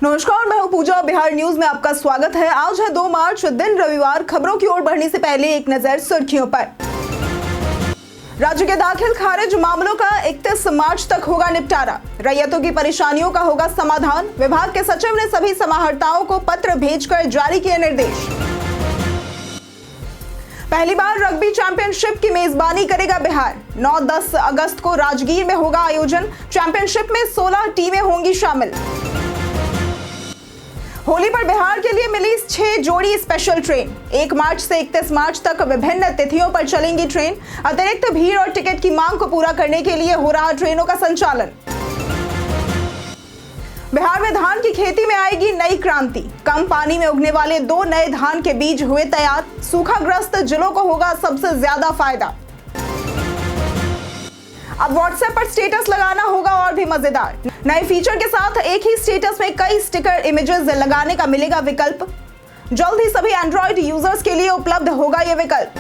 नमस्कार, मैं हूं पूजा। बिहार न्यूज में आपका स्वागत है। आज है 2 मार्च, दिन रविवार। खबरों की ओर बढ़ने से पहले एक नजर सुर्खियों पर। राज्य के दाखिल खारिज मामलों का 31 मार्च तक होगा निपटारा। रैयतों की परेशानियों का होगा समाधान। विभाग के सचिव ने सभी समाहर्ताओं को पत्र भेजकर जारी किए निर्देश। पहली बार रग्बी चैंपियनशिप की मेजबानी करेगा बिहार। 9-10 अगस्त को राजगीर में होगा आयोजन। चैंपियनशिप में 16 टीमें होंगी शामिल। होली पर बिहार के लिए मिली 6 जोड़ी स्पेशल ट्रेन। 1 मार्च से 31 मार्च तक विभिन्न तिथियों पर चलेंगी ट्रेन। अतिरिक्त भीड़ और टिकट की मांग को पूरा करने के लिए हो रहा ट्रेनों का संचालन। बिहार में धान की खेती में आएगी नई क्रांति। कम पानी में उगने वाले 2 नए धान के बीज हुए तैयार। सूखाग्रस्त जिलों को होगा सबसे ज्यादा फायदा। अब व्हाट्सएप पर स्टेटस लगाना होगा और भी मजेदार। नए फीचर के साथ एक ही स्टेटस में कई स्टिकर इमेजेस लगाने का मिलेगा विकल्प। जल्द ही सभी एंड्रॉइड यूजर्स के लिए उपलब्ध होगा यह विकल्प।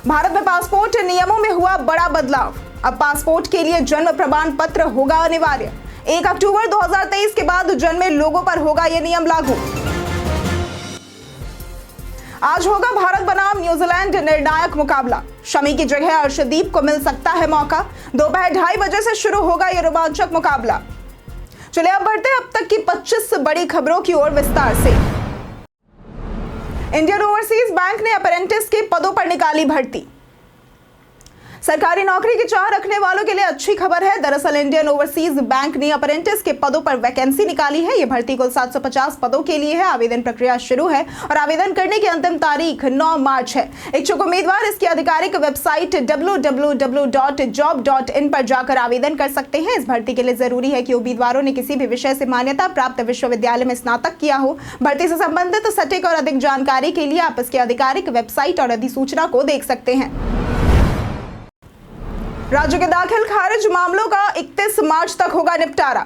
भारत में पासपोर्ट नियमों में हुआ बड़ा बदलाव। अब पासपोर्ट के लिए जन्म प्रमाण पत्र होगा अनिवार्य। 1 अक्टूबर 2023 के बाद जन्मे लोगों पर होगा यह नियम लागू। आज होगा भारत बनाम न्यूजीलैंड निर्णायक मुकाबला। शमी की जगह अर्शदीप को मिल सकता है मौका। दोपहर 2:30 बजे से शुरू होगा यह रोमांचक मुकाबला। चलिए अब बढ़ते हैं अब तक की 25 बड़ी खबरों की ओर विस्तार से। इंडियन ओवरसीज बैंक ने अप्रेंटिस के पदों पर निकाली भर्ती। सरकारी नौकरी की चाह रखने वालों के लिए अच्छी खबर है। दरअसल इंडियन ओवरसीज बैंक ने अप्रेंटिस के पदों पर वैकेंसी निकाली है। यह भर्ती कुल 750 पदों के लिए है। आवेदन प्रक्रिया शुरू है और आवेदन करने की अंतिम तारीख 9 मार्च है। इच्छुक उम्मीदवार इसकी आधिकारिक वेबसाइट www.job.in पर जाकर आवेदन कर सकते हैं। इस भर्ती के लिए जरूरी है कि उम्मीदवारों ने किसी भी विषय से मान्यता प्राप्त विश्वविद्यालय में स्नातक किया हो। भर्ती से संबंधित सटीक और अधिक जानकारी के लिए आप इसकी आधिकारिक वेबसाइट और अधिसूचना को देख सकते हैं। राज्य के दाखिल खारिज मामलों का 31 मार्च तक होगा निपटारा।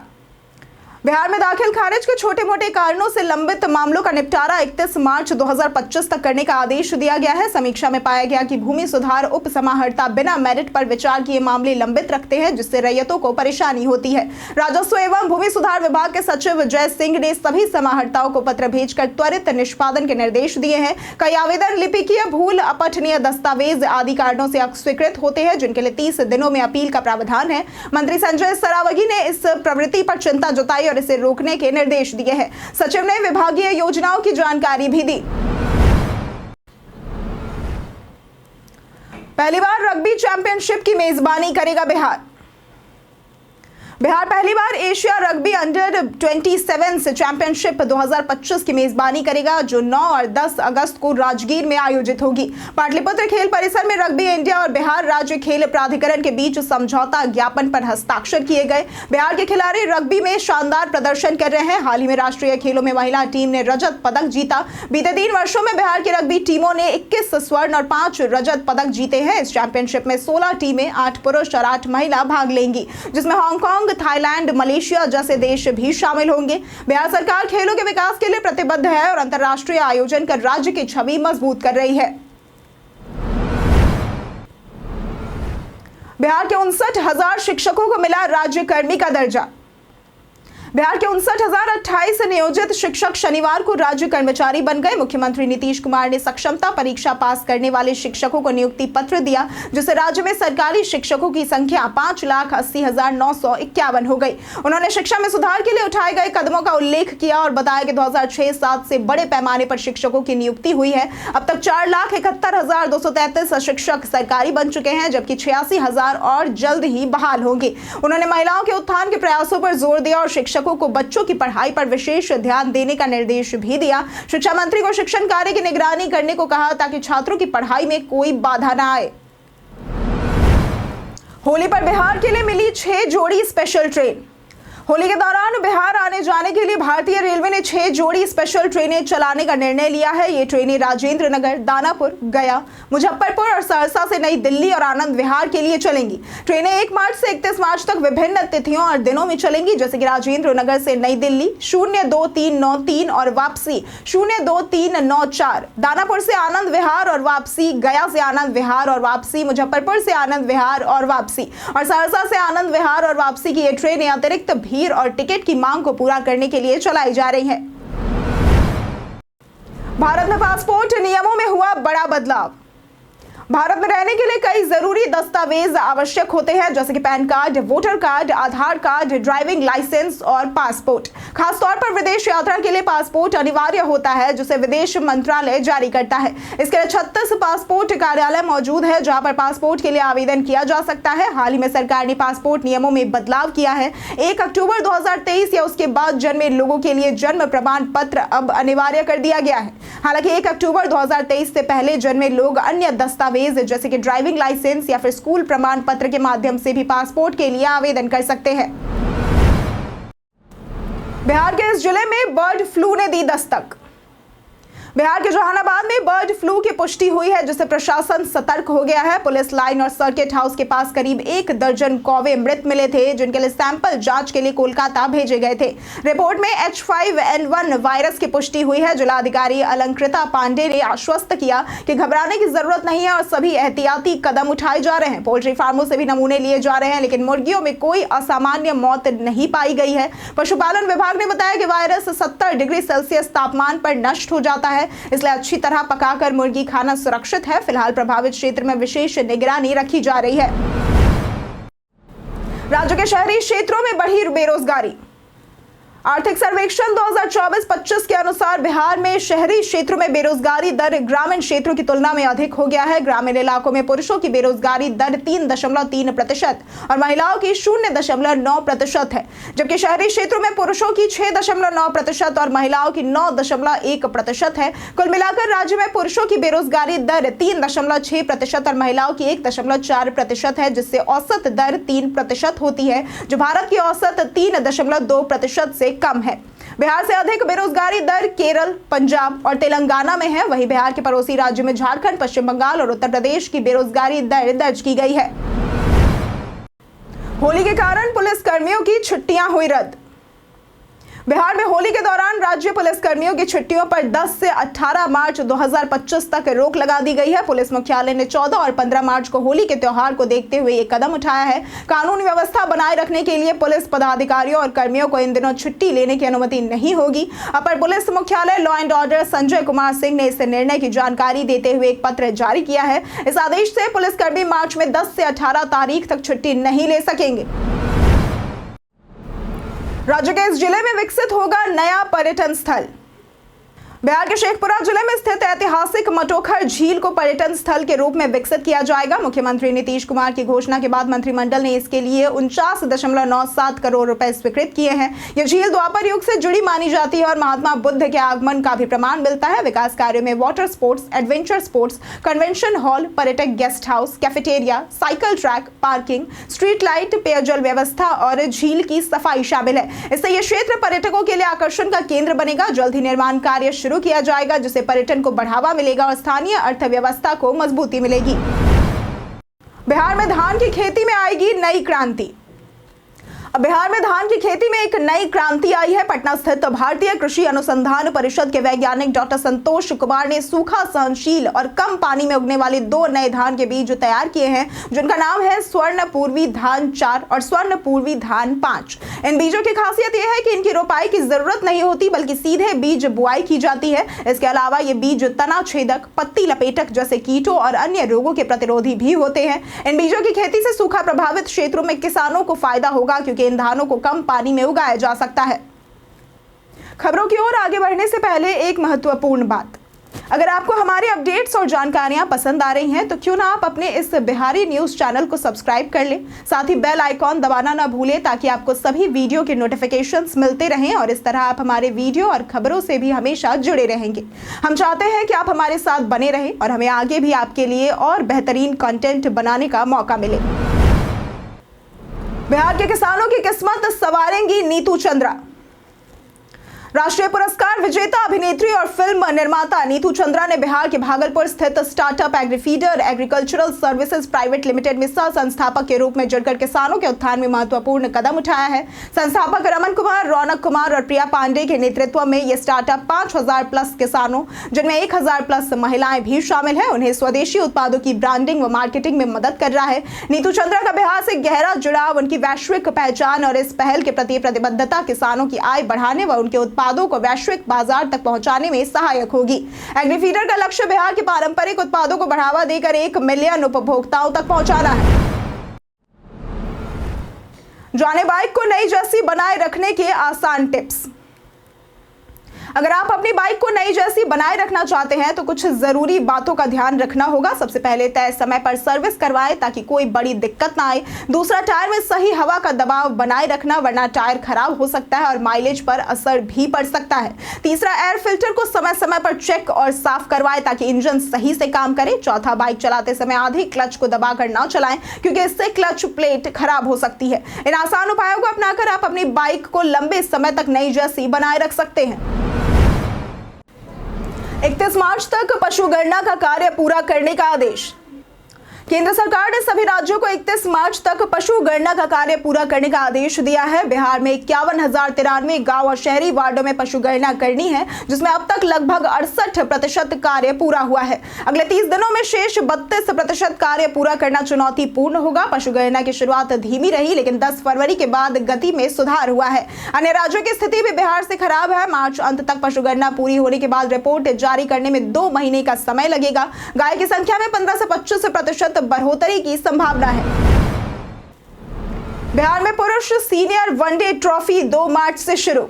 बिहार में दाखिल खारिज के छोटे मोटे कारणों से लंबित मामलों का निपटारा 31 मार्च 2025 तक करने का आदेश दिया गया है। समीक्षा में पाया गया कि भूमि सुधार उप समाहर्ता बिना मेरिट पर विचार किए मामले लंबित रखते हैं, जिससे रैयतों को परेशानी होती है। राजस्व एवं भूमि सुधार विभाग के सचिव जय सिंह ने सभी समाहर्ताओं को पत्र भेजकर त्वरित निष्पादन के निर्देश दिए हैं। कई आवेदन लिपिकीय भूल, अपठनीय दस्तावेज आदि कारणों से अस्वीकृत होते हैं, जिनके लिए 30 दिनों में अपील का प्रावधान है। मंत्री संजय सरावगी ने इस प्रवृत्ति पर चिंता जताई और इसे रोकने के निर्देश दिए हैं। सचिव ने विभागीय योजनाओं की जानकारी भी दी। पहली बार रग्बी चैंपियनशिप की मेजबानी करेगा बिहार। बिहार पहली बार एशिया रग्बी अंडर 27 चैंपियनशिप 2025 की मेजबानी करेगा, जो 9 और 10 अगस्त को राजगीर में आयोजित होगी। पाटलिपुत्र खेल परिसर में रग्बी इंडिया और बिहार राज्य खेल प्राधिकरण के बीच समझौता ज्ञापन पर हस्ताक्षर किए गए। बिहार के खिलाड़ी रग्बी में शानदार प्रदर्शन कर रहे हैं। हाल ही में राष्ट्रीय खेलों में महिला टीम ने रजत पदक जीता। बीते 3 वर्षों में बिहार की रग्बी टीमों ने 21 स्वर्ण और 5 रजत पदक जीते हैं। इस चैंपियनशिप में 16 टीमें 8 पुरुष और 8 महिला भाग लेंगी, जिसमें हांगकांग, थाईलैंड, मलेशिया जैसे देश भी शामिल होंगे। बिहार सरकार खेलों के विकास के लिए प्रतिबद्ध है और अंतर्राष्ट्रीय आयोजन कर राज्य की छवि मजबूत कर रही है। बिहार के 59,000 शिक्षकों को मिला राज्यकर्मी का दर्जा। बिहार के 59,028 नियोजित शिक्षक शनिवार को राज्य कर्मचारी बन गए। मुख्यमंत्री नीतीश कुमार ने सक्षमता परीक्षा पास करने वाले शिक्षकों को नियुक्ति पत्र दिया, जिससे राज्य में सरकारी शिक्षकों की संख्या 5,80,951 हो गई। उन्होंने शिक्षा में सुधार के लिए उठाए गए कदमों का उल्लेख किया और बताया कि 2006-07 से बड़े पैमाने पर शिक्षकों की नियुक्ति हुई है। अब तक 4,71,233 शिक्षक सरकारी बन चुके हैं, जबकि 86,000 और जल्द ही बहाल होंगे। उन्होंने महिलाओं के उत्थान के प्रयासों पर जोर दिया और शिक्षकों को बच्चों की पढ़ाई पर विशेष ध्यान देने का निर्देश भी दिया। शिक्षा मंत्री को शिक्षण कार्य की निगरानी करने को कहा ताकि छात्रों की पढ़ाई में कोई बाधा न आए। होली पर बिहार के लिए मिली 6 जोड़ी स्पेशल ट्रेन। होली के दौरान बिहार आने जाने के लिए भारतीय रेलवे ने 6 जोड़ी स्पेशल ट्रेनें चलाने का निर्णय लिया है। ये ट्रेनें राजेंद्र नगर, दानापुर, गया, मुजफ्फरपुर और सहरसा से नई दिल्ली और आनंद विहार के लिए चलेंगी। ट्रेनें 1 मार्च से 31 मार्च तक विभिन्न तिथियों और दिनों में चलेंगी, जैसे कि राजेंद्र नगर से नई दिल्ली 02393 और वापसी 02394, दानापुर से आनंद विहार और वापसी, गया से आनंद विहार और वापसी, मुजफ्फरपुर से आनंद विहार और वापसी और सहरसा से आनंद विहार और वापसी की ये ट्रेनें अतिरिक्त भी भीड़ और टिकट की मांग को पूरा करने के लिए चलाई जा रही है। भारत में पासपोर्ट नियमों में हुआ बड़ा बदलाव। भारत में रहने के लिए कई जरूरी दस्तावेज आवश्यक होते हैं, जैसे कि पैन कार्ड, वोटर कार्ड, आधार कार्ड, ड्राइविंग लाइसेंस और पासपोर्ट। खासतौर पर विदेश यात्रा के लिए पासपोर्ट अनिवार्य होता है, जिसे विदेश मंत्रालय जारी करता है। इसके लिए 36 पासपोर्ट कार्यालय मौजूद है, जहां पर पासपोर्ट के लिए आवेदन किया जा सकता है। हाल ही में सरकार ने पासपोर्ट नियमों में बदलाव किया है। 1 अक्टूबर 2023 या उसके बाद जन्मे लोगों के लिए जन्म प्रमाण पत्र अब अनिवार्य कर दिया गया है। हालांकि 1 अक्टूबर 2023 से पहले जन्मे लोग अन्य दस्तावेज जैसे कि ड्राइविंग लाइसेंस या फिर स्कूल प्रमाण पत्र के माध्यम से भी पासपोर्ट के लिए आवेदन कर सकते हैं। बिहार के इस जिले में बर्ड फ्लू ने दी दस्तक। बिहार के जहानाबाद में बर्ड फ्लू की पुष्टि हुई है, जिससे प्रशासन सतर्क हो गया है। पुलिस लाइन और सर्किट हाउस के पास करीब 1 दर्जन कौवे मृत मिले थे, जिनके लिए सैंपल जांच के लिए कोलकाता भेजे गए थे। रिपोर्ट में H5N1 वायरस की पुष्टि हुई है। जिलाधिकारी अलंकृता पांडे ने आश्वस्त किया कि घबराने की जरूरत नहीं है और सभी एहतियाती कदम उठाए जा रहे हैं। पोल्ट्री फार्मों से भी नमूने लिए जा रहे हैं, लेकिन मुर्गियों में कोई असामान्य मौत नहीं पाई गई है। पशुपालन विभाग ने बताया कि वायरस 70 डिग्री सेल्सियस तापमान पर नष्ट हो जाता है, इसलिए अच्छी तरह पकाकर मुर्गी खाना सुरक्षित है। फिलहाल प्रभावित क्षेत्र में विशेष निगरानी रखी जा रही है। राज्य के शहरी क्षेत्रों में बढ़ी बेरोजगारी। आर्थिक सर्वेक्षण 2024-25 के अनुसार बिहार में शहरी क्षेत्रों में बेरोजगारी दर ग्रामीण क्षेत्रों की तुलना में अधिक हो गया है। ग्रामीण इलाकों में पुरुषों की बेरोजगारी दर 3.3% और महिलाओं की 0.9% है, जबकि शहरी क्षेत्रों में पुरुषों की 6.9% और महिलाओं की 9.1% है। कुल मिलाकर राज्य में पुरुषों की बेरोजगारी दर 3.6% और महिलाओं की 1.4% है, जिससे औसत दर 3% होती है, जो भारत की औसत 3.2% से कम है। बिहार से अधिक बेरोजगारी दर केरल, पंजाब और तेलंगाना में है। वहीं बिहार के पड़ोसी राज्यों में झारखंड, पश्चिम बंगाल और उत्तर प्रदेश की बेरोजगारी दर दर्ज की गई है। होली के कारण पुलिस कर्मियों की छुट्टियां हुई रद्द। बिहार में होली के दौरान राज्य पुलिस कर्मियों की छुट्टियों पर 10 से 18 मार्च 2025 तक रोक लगा दी गई है। पुलिस मुख्यालय ने 14 और 15 मार्च को होली के त्योहार को देखते हुए ये कदम उठाया है। कानून व्यवस्था बनाए रखने के लिए पुलिस पदाधिकारियों और कर्मियों को इन दिनों छुट्टी लेने की अनुमति नहीं होगी। अपर पुलिस मुख्यालय law and order Sanjay Kumar Singh ने इस निर्णय की जानकारी देते हुए एक पत्र जारी किया है। इस आदेश से पुलिसकर्मी मार्च में 10 से 18 तारीख तक छुट्टी नहीं ले सकेंगे। राज्य के इस जिले में विकसित होगा नया पर्यटन स्थल। बिहार के शेखपुरा जिले में स्थित ऐतिहासिक मटोखर झील को पर्यटन स्थल के रूप में विकसित किया जाएगा। मुख्यमंत्री नीतीश कुमार की घोषणा के बाद मंत्रिमंडल ने इसके लिए 49.97 करोड़ रुपए स्वीकृत किए हैं। यह झील द्वापर युग से जुड़ी मानी जाती है और महात्मा बुद्ध के आगमन का भी प्रमाण मिलता है। विकास कार्यों में water sports, adventure sports, convention hall, पर्यटक guest house, cafeteria, cycle track, parking, street light, पेयजल व्यवस्था और झील की सफाई शामिल है। इससे यह क्षेत्र पर्यटकों के लिए आकर्षण का केंद्र बनेगा। जल्द ही निर्माण कार्य शुरू किया जाएगा, जिससे पर्यटन को बढ़ावा मिलेगा और स्थानीय अर्थव्यवस्था को मजबूती मिलेगी। बिहार में धान की खेती में आएगी नई क्रांति। अब बिहार में धान की खेती में एक नई क्रांति आई है। पटना स्थित भारतीय कृषि अनुसंधान परिषद के वैज्ञानिक डॉक्टर संतोष कुमार ने सूखा सहनशील और कम पानी में उगने वाले 2 नए धान के बीज तैयार किए हैं, जिनका नाम है स्वर्ण पूर्वी धान 4 और स्वर्ण पूर्वी धान 5। इन बीजों की खासियत यह है कि इनकी रोपाई की जरूरत नहीं होती, बल्कि सीधे बीज बुआई की जाती है। इसके अलावा ये बीज तना छेदक, पत्ती लपेटक जैसे कीटों और अन्य रोगों के प्रतिरोधी भी होते हैं। इन बीजों की खेती से सूखा प्रभावित क्षेत्रों में किसानों को फायदा होगा, क्योंकि इन धानों को कम पानी में उगाया जा सकता है। खबरों की ओर आगे बढ़ने से पहले एक महत्वपूर्ण बात, अगर आपको हमारे अपडेट्स और जानकारियां पसंद आ रही हैं तो क्यों ना आप अपने इस बिहारी न्यूज चैनल को सब्सक्राइब कर लें। साथ ही बेल आइकॉन दबाना ना भूलें, ताकि आपको सभी वीडियो के नोटिफिकेशंस मिलते रहें और इस तरह आप हमारे वीडियो और खबरों से भी हमेशा जुड़े रहेंगे। हम चाहते हैं कि आप हमारे साथ बने रहें और हमें आगे भी आपके लिए और बेहतरीन कंटेंट बनाने का मौका मिले। बिहार के किसानों की किस्मत संवारेंगी नीतू चंद्रा। राष्ट्रीय पुरस्कार विजेता अभिनेत्री और फिल्म निर्माता नीतू चंद्रा ने बिहार के भागलपुर स्थित startup Agrifeeder agricultural services private limited में सह संस्थापक के रूप में जुड़कर किसानों के उत्थान में महत्वपूर्ण कदम उठाया है। संस्थापक रमन कुमार, रौनक कुमार और प्रिया पांडे के नेतृत्व में यह स्टार्टअप 5000 प्लस किसानों, जिनमें 1000 प्लस महिलाएं भी शामिल है, उन्हें स्वदेशी उत्पादों की ब्रांडिंग व मार्केटिंग में मदद कर रहा है। नीतू चंद्रा का बिहार से गहरा जुड़ाव, उनकी वैश्विक पहचान और इस पहल के प्रति प्रतिबद्धता किसानों की आय बढ़ाने व उनके उत्पादों को वैश्विक बाजार तक पहुंचाने में सहायक होगी। एग्रीफीडर का लक्ष्य बिहार के पारंपरिक उत्पादों को बढ़ावा देकर 1 मिलियन उपभोक्ताओं तक पहुंचाना है। जाने बाइक को नई जैसी बनाए रखने के आसान टिप्स। अगर आप अपनी बाइक को नई जैसी बनाए रखना चाहते हैं तो कुछ जरूरी बातों का ध्यान रखना होगा। सबसे पहले तय समय पर सर्विस करवाएं ताकि कोई बड़ी दिक्कत ना आए। दूसरा, टायर में सही हवा का दबाव बनाए रखना, वरना टायर खराब हो सकता है और माइलेज पर असर भी पड़ सकता है। तीसरा, एयर फिल्टर को समय समय पर चेक और साफ करवाएं ताकि इंजन सही से काम करे। चौथा, बाइक चलाते समय आधी क्लच को दबाकर ना चलाएं क्योंकि इससे क्लच प्लेट खराब हो सकती है। इन आसान उपायों को अपनाकर आप अपनी बाइक को लंबे समय तक नई जैसी बनाए रख सकते हैं। 31 मार्च तक पशुगणना का कार्य पूरा करने का आदेश। केंद्र सरकार ने सभी राज्यों को 31 मार्च तक पशु गणना का कार्य पूरा करने का आदेश दिया है। बिहार में 51,093 गांव और शहरी वार्डों में पशु गणना करनी है, जिसमें अब तक लगभग 68% कार्य पूरा हुआ है। अगले 30 दिनों में शेष 32% कार्य पूरा करना चुनौतीपूर्ण होगा। पशु गणना की शुरुआत धीमी रही, लेकिन 10 फरवरी के बाद गति में सुधार हुआ है। अन्य राज्यों की स्थिति भी बिहार से खराब है। मार्च अंत तक पशु गणना पूरी होने के बाद रिपोर्ट जारी करने में 2 महीने का समय लगेगा। गाय की संख्या में 15 से 25% बढ़ोतरी की संभावना है। बिहार में पुरुष सीनियर वनडे ट्रॉफी 2 मार्च से शुरू।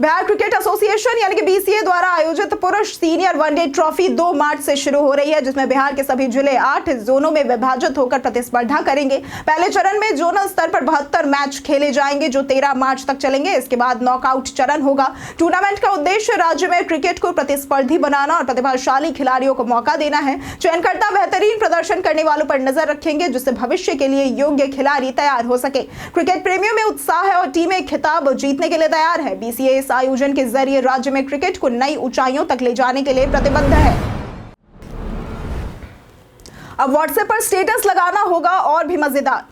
बिहार क्रिकेट एसोसिएशन यानी कि बीसीए द्वारा आयोजित पुरुष सीनियर वनडे ट्रॉफी 2 मार्च से शुरू हो रही है, जिसमें बिहार के सभी जिले 8 जोनों में विभाजित होकर प्रतिस्पर्धा करेंगे। पहले चरण में जोनल स्तर पर 72 मैच खेले जाएंगे जो 13 मार्च तक चलेंगे। इसके बाद नॉकआउट चरण होगा। टूर्नामेंट का उद्देश्य राज्य में क्रिकेट को प्रतिस्पर्धी बनाना और प्रतिभाशाली खिलाड़ियों को मौका देना है। चयनकर्ता बेहतरीन प्रदर्शन करने वालों पर नजर रखेंगे, जिससे भविष्य के लिए योग्य खिलाड़ी तैयार हो सके। क्रिकेट प्रेमियों में उत्साह है और टीमें खिताब जीतने के लिए तैयार है। बीसीए इस आयोजन के जरिए राज्य में क्रिकेट को नई ऊंचाइयों तक ले जाने के लिए प्रतिबद्ध है। अब व्हाट्सएप पर स्टेटस लगाना होगा और भी मजेदार।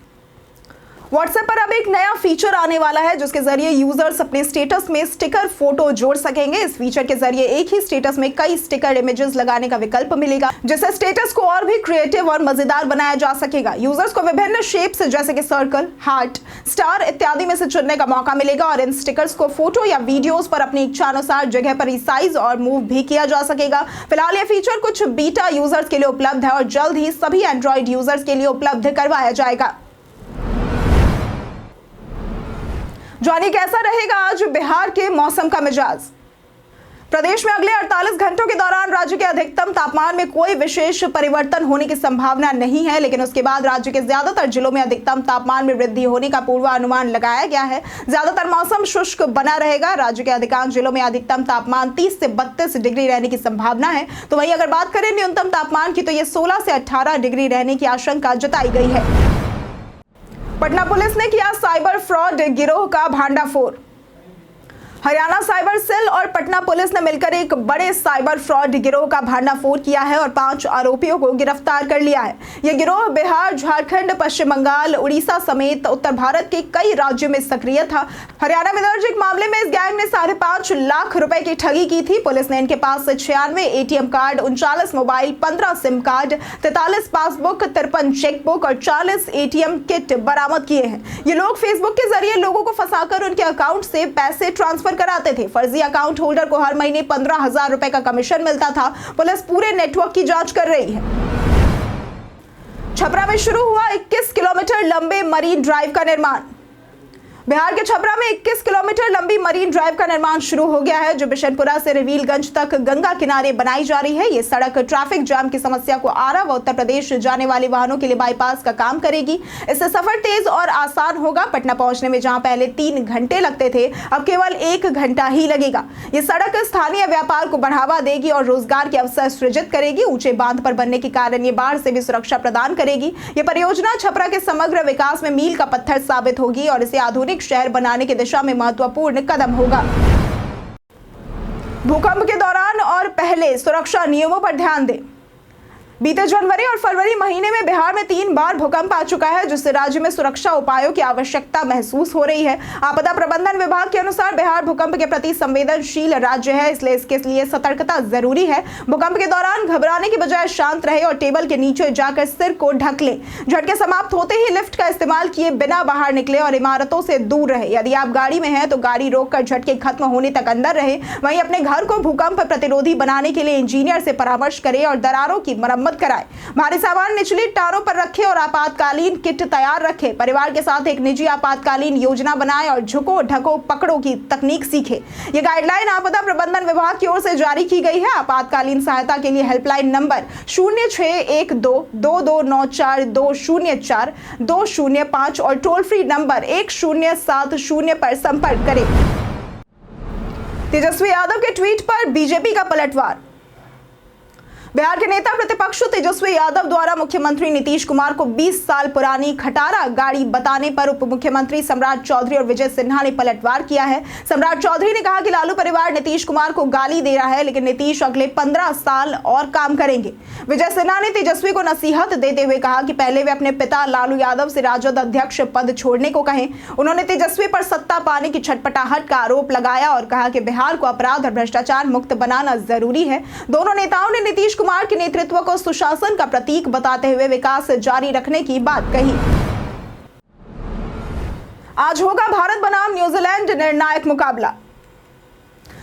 व्हाट्सएप पर अब एक नया फीचर आने वाला है, जिसके जरिए यूजर्स अपने स्टेटस में स्टिकर फोटो जोड़ सकेंगे। इस फीचर के जरिए एक ही स्टेटस में कई स्टिकर इमेजेस लगाने का विकल्प मिलेगा, जिससे स्टेटस को और भी क्रिएटिव और मजेदार बनाया जा सकेगा। यूजर्स को विभिन्न शेप्स जैसे कि सर्कल, हार्ट, स्टार इत्यादि में से चुनने का मौका मिलेगा और इन स्टिकर्स को फोटो या वीडियोस पर अपनी इच्छानुसार जगह पर रिसाइज और मूव भी किया जा सकेगा। फिलहाल यह फीचर कुछ बीटा यूजर्स के लिए उपलब्ध है और जल्द ही सभी एंड्रॉइड यूजर्स के लिए उपलब्ध करवाया जाएगा। जानिए कैसा रहेगा आज बिहार के मौसम का मिजाज। प्रदेश में अगले 48 घंटों के दौरान राज्य के अधिकतम तापमान में कोई विशेष परिवर्तन होने की संभावना नहीं है, लेकिन उसके बाद राज्य के ज्यादातर जिलों में अधिकतम तापमान में वृद्धि होने का पूर्वानुमान लगाया गया है। ज्यादातर मौसम शुष्क बना रहेगा। राज्य के अधिकांश जिलों में अधिकतम तापमान 30 से 32 डिग्री रहने की संभावना है। तो वहीं अगर बात करें न्यूनतम तापमान की, तो यह 16 से 18 डिग्री रहने की आशंका जताई गई है। पटना पुलिस ने किया साइबर फ्रॉड गिरोह का भांडाफोड़। हरियाणा साइबर सेल और पटना पुलिस ने मिलकर एक बड़े साइबर फ्रॉड गिरोह का भांडाफोड़ किया है और 5 आरोपियों को गिरफ्तार कर लिया है। यह गिरोह बिहार, झारखंड, पश्चिम बंगाल, उड़ीसा समेत उत्तर भारत के कई राज्यों में सक्रिय था। हरियाणा में दर्ज एक मामले में इस गैंग ने 5.5 लाख रुपए की ठगी की थी। पुलिस ने इनके पास से 96 ATM card, 39 mobile, 15 SIM card, 43 passbook, 53 chequebook और 40 एटीएम किट बरामद किए हैं। ये लोग फेसबुक के जरिए लोगों को फंसाकर उनके अकाउंट से पैसे ट्रांसफर कराते थे। फर्जी अकाउंट होल्डर को हर महीने 15,000 रुपए का कमीशन मिलता था। पुलिस पूरे नेटवर्क की जांच कर रही है। छपरा में शुरू हुआ 21 किलोमीटर लंबे मरीन ड्राइव का निर्माण। बिहार के छपरा में 21 किलोमीटर लंबी मरीन ड्राइव का निर्माण शुरू हो गया है, जो बिशनपुरा से रिवीलगंज तक गंगा किनारे बनाई जा रही है। ये सड़क ट्रैफिक जाम की समस्या को आरा व उत्तर प्रदेश जाने वाले वाहनों के लिए बाईपास का काम करेगी। इससे सफर तेज और आसान होगा। पटना पहुंचने में जहां पहले 3 घंटे लगते थे, अब केवल 1 घंटा ही लगेगा। ये सड़क स्थानीय व्यापार को बढ़ावा देगी और रोजगार के अवसर सृजित करेगी। ऊंचे बांध पर बनने के कारण ये बाढ़ से भी सुरक्षा प्रदान करेगी। ये परियोजना छपरा के समग्र विकास में मील का पत्थर साबित होगी और इसे आधुनिक शहर बनाने की दिशा में महत्वपूर्ण कदम होगा। भूकंप के दौरान और पहले सुरक्षा नियमों पर ध्यान दें। बीते जनवरी और फरवरी महीने में बिहार में 3 बार भूकंप आ चुका है, जिससे राज्य में सुरक्षा उपायों की आवश्यकता महसूस हो रही है। आपदा प्रबंधन विभाग के अनुसार बिहार भूकंप के प्रति संवेदनशील राज्य है, इसलिए इसके लिए सतर्कता जरूरी है। भूकंप के दौरान घबराने की बजाय शांत रहे और टेबल के नीचे जाकर सिर को ढक ले। झटके समाप्त होते ही लिफ्ट का इस्तेमाल किए बिना बाहर निकले और इमारतों से दूर रहे। यदि आप गाड़ी में हैं तो गाड़ी रोककर झटके खत्म होने तक अंदर रहे। वहीं अपने घर को भूकंप प्रतिरोधी बनाने के लिए इंजीनियर से परामर्श करें और दरारों की मरम्मत कराएं। भारी सामान निचली टारों पर रखें और आपातकालीन किट तैयार रखें। परिवार के साथ एक निजी आपातकालीन योजना बनाएं और झुको ढको पकड़ो की तकनीक सीखें। ये गाइडलाइन आपदा प्रबंधन विभाग की ओर से जारी की गई है। आपातकालीन सहायता के लिए हेल्पलाइन नंबर 06122294204205 और टोल फ्री नंबर 1070 पर संपर्क करें। तेजस्वी यादव के ट्वीट पर बीजेपी का पलटवार। बिहार के नेता प्रतिपक्ष तेजस्वी यादव द्वारा मुख्यमंत्री नीतीश कुमार को 20 साल पुरानी खटारा गाड़ी बताने पर उप मुख्यमंत्री सम्राट चौधरी और विजय सिन्हा ने पलटवार किया है। सम्राट चौधरी ने कहा कि लालू परिवार नीतीश कुमार को गाली दे रहा है, लेकिन नीतीश अगले 15 साल और काम करेंगे। विजय सिन्हा ने तेजस्वी को नसीहत देते हुए कहा कि पहले वे अपने पिता लालू यादव से राजद अध्यक्ष पद छोड़ने को कहें। उन्होंने तेजस्वी पर सत्ता पाने की छटपटाहट का आरोप लगाया और कहा कि बिहार को अपराध और भ्रष्टाचार मुक्त बनाना जरूरी है। दोनों नेताओं ने नीतीश कुमार के नेतृत्व को सुशासन का प्रतीक बताते हुए विकास जारी रखने की बात कही। आज होगा भारत बनाम न्यूजीलैंड निर्णायक मुकाबला।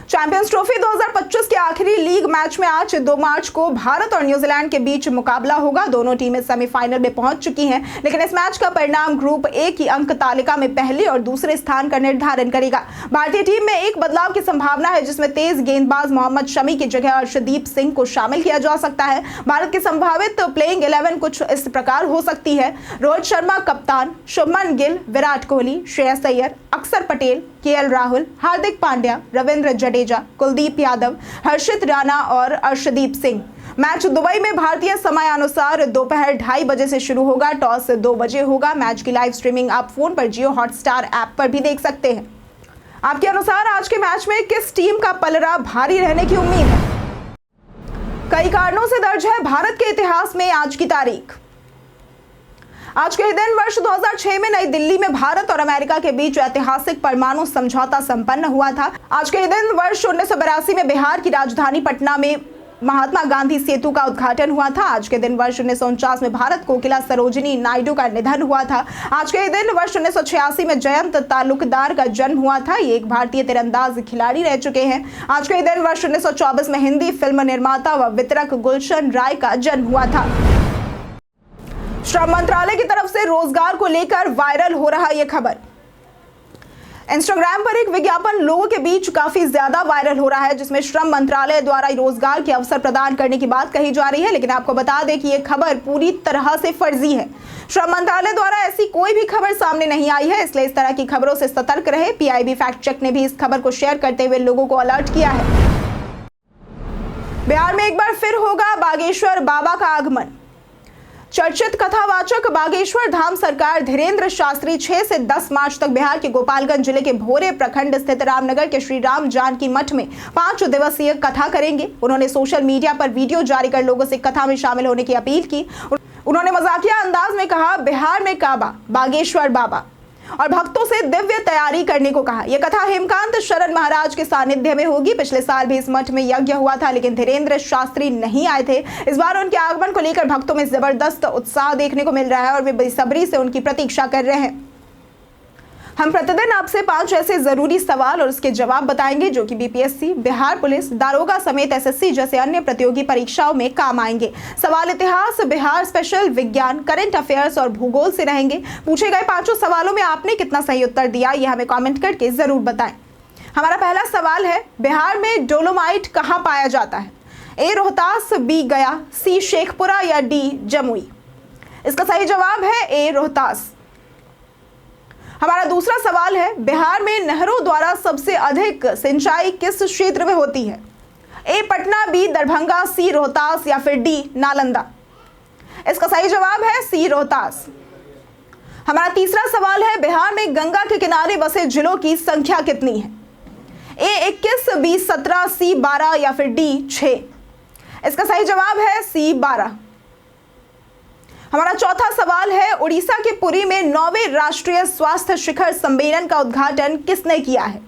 चैंपियंस ट्रॉफी 2025 के आखिरी लीग मैच में आज 2 मार्च को भारत और न्यूजीलैंड के बीच मुकाबला होगा। दोनों टीमें सेमीफाइनल में पहुंच चुकी हैं, लेकिन इस मैच का परिणाम ग्रुप ए की अंक तालिका में पहले और दूसरे स्थान का निर्धारण करेगा। भारतीय टीम में एक बदलाव की संभावना है, जिसमें तेज गेंदबाज मोहम्मद शमी की जगह अर्शदीप सिंह को शामिल किया जा सकता है। भारत की संभावित प्लेइंग 11 कुछ इस प्रकार हो सकती है: रोहित शर्मा कप्तान, शुभमन गिल, विराट कोहली, श्रेयस अय्यर, अक्षर पटेल, केएल राहुल, हार्दिक पांड्या, रविंद्र जडेजा, कुलदीप यादव, हर्षित राणा और अर्शदीप सिंह। मैच दुबई में भारतीय समय अनुसार दोपहर 2:30 बजे से शुरू होगा। टॉस 2 बजे होगा। मैच की लाइव स्ट्रीमिंग आप फोन पर जियो हॉटस्टार ऐप पर भी देख सकते हैं। आपके अनुसार आज के मैच में किस टीम का पलड़ा भारी रहने की उम्मीद है? कई कारणों से दर्ज है भारत के इतिहास में आज की तारीख। आज के दिन वर्ष 2006 में नई दिल्ली में भारत और अमेरिका के बीच ऐतिहासिक परमाणु समझौता संपन्न हुआ था। आज के दिन वर्ष 1982 में बिहार की राजधानी पटना में महात्मा गांधी सेतु का उद्घाटन हुआ था। आज के दिन वर्ष 1949 में भारत कोकिला सरोजिनी नायडू का निधन हुआ था। आज के दिन वर्ष 1986 में जयंत तालुकदार का जन्म हुआ था। ये एक भारतीय तीरंदाज खिलाड़ी रह चुके हैं। आज के दिन वर्ष 1924 में हिंदी फिल्म निर्माता व वितरक गुलशन राय का जन्म हुआ था। श्रम मंत्रालय की तरफ से रोजगार को लेकर वायरल हो रहा यह खबर। इंस्टाग्राम पर एक विज्ञापन लोगों के बीच काफी ज्यादा वायरल हो रहा है, जिसमें श्रम मंत्रालय द्वारा रोजगार के अवसर प्रदान करने की बात कही जा रही है। लेकिन आपको बता दें कि यह खबर पूरी तरह से फर्जी है। श्रम मंत्रालय द्वारा ऐसी कोई भी खबर सामने नहीं आई है, इसलिए इस तरह की खबरों से सतर्क रहे। पीआईबी फैक्ट चेक ने भी इस खबर को शेयर करते हुए लोगों को अलर्ट किया है। बिहार में एक बार फिर होगा बागेश्वर बाबा का आगमन। चर्चित कथावाचक बागेश्वर धाम सरकार धीरेन्द्र शास्त्री 6 से 10 मार्च तक बिहार के गोपालगंज जिले के भोरे प्रखंड स्थित रामनगर के श्री राम जानकी मठ में 5 दिवसीय कथा करेंगे। उन्होंने सोशल मीडिया पर वीडियो जारी कर लोगों से कथा में शामिल होने की अपील की। उन्होंने मजाकिया अंदाज में कहा, बिहार में काबा, बागेश्वर बाबा, और भक्तों से दिव्य तैयारी करने को कहा। यह कथा हेमकांत शरण महाराज के सानिध्य में होगी। पिछले साल भी इस मठ में यज्ञ हुआ था, लेकिन धीरेन्द्र शास्त्री नहीं आए थे। इस बार उनके आगमन को लेकर भक्तों में जबरदस्त उत्साह देखने को मिल रहा है और वे बेसब्री से उनकी प्रतीक्षा कर रहे हैं। हम प्रतिदिन आपसे 5 ऐसे जरूरी सवाल और उसके जवाब बताएंगे जो कि बीपीएससी, बिहार पुलिस, दारोगा समेत एसएससी जैसे अन्य प्रतियोगी परीक्षाओं में काम आएंगे। सवाल इतिहास, बिहार स्पेशल, विज्ञान, करंट अफेयर्स और भूगोल से रहेंगे। पूछे गए 5 सवालों में आपने कितना सही उत्तर दिया, यह हमें कमेंट करके जरूर बताएं। हमारा पहला सवाल है, बिहार में डोलोमाइट कहाँ पाया जाता है? ए रोहतास, बी गया, सी शेखपुरा या डी जमुई? इसका सही जवाब है ए रोहतास। हमारा दूसरा सवाल है, बिहार में नहरों द्वारा सबसे अधिक सिंचाई किस क्षेत्र में होती है? ए पटना, बी दरभंगा, सी रोहतास या फिर डी नालंदा? इसका सही जवाब है सी रोहतास। हमारा तीसरा सवाल है, बिहार में गंगा के किनारे बसे जिलों की संख्या कितनी है? A21, B17, C12 या फिर D6? इसका सही जवाब है C12। हमारा चौथा सवाल है, उड़ीसा के पुरी में 9वें राष्ट्रीय स्वास्थ्य शिखर सम्मेलन का उद्घाटन किसने किया है?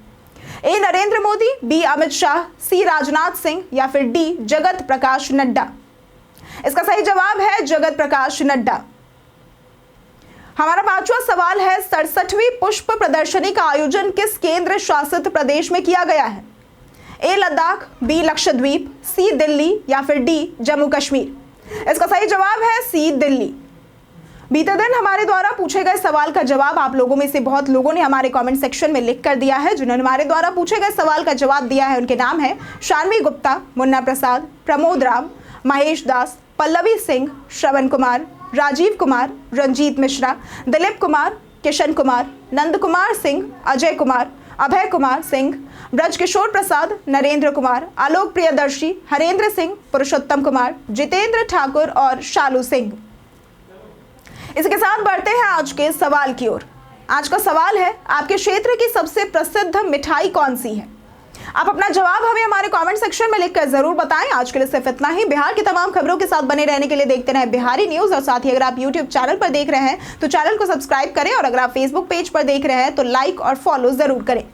A Narendra Modi, B Amit Shah, C Rajnath Singh या फिर D जगत प्रकाश नड्डा? इसका सही जवाब है जगत प्रकाश नड्डा। हमारा पांचवा सवाल है, 67वीं पुष्प प्रदर्शनी का आयोजन किस केंद्र शासित प्रदेश में किया गया है? A Ladakh, B Lakshadweep, C Delhi या फिर D जम्मू कश्मीर? इसका सही जवाब है C दिल्ली। बीते दिन हमारे द्वारा पूछे गए सवाल का जवाब आप लोगों में से बहुत लोगों ने हमारे कमेंट सेक्शन में लिख कर दिया है। जिन्होंने हमारे द्वारा पूछे गए सवाल का जवाब दिया है उनके नाम है शानवी गुप्ता, मुन्ना प्रसाद, प्रमोद राम, महेश दास, पल्लवी सिंह, श्रवण कुमार, राजीव कुमार, रंजीत मिश्रा, दिलीप कुमार, किशन कुमार, नंद कुमार सिंह, अजय कुमार, अभय कुमार सिंह, ब्रज किशोर प्रसाद, नरेंद्र कुमार, आलोक प्रियदर्शी, हरेंद्र सिंह, पुरुषोत्तम कुमार, जितेंद्र ठाकुर और शालू सिंह। इसके साथ बढ़ते हैं आज के सवाल की ओर। आज का सवाल है, आपके क्षेत्र की सबसे प्रसिद्ध मिठाई कौन सी है? आप अपना जवाब हमें हमारे कमेंट सेक्शन में लिखकर जरूर बताएं। आज के लिए सिर्फ इतना ही। बिहार की तमाम खबरों के साथ बने रहने के लिए देखते रहें बिहारी न्यूज। और साथ ही अगर आप यूट्यूब चैनल पर देख रहे हैं तो चैनल को सब्सक्राइब करें, और अगर आप फेसबुक पेज पर देख रहे हैं तो लाइक और फॉलो जरूर करें।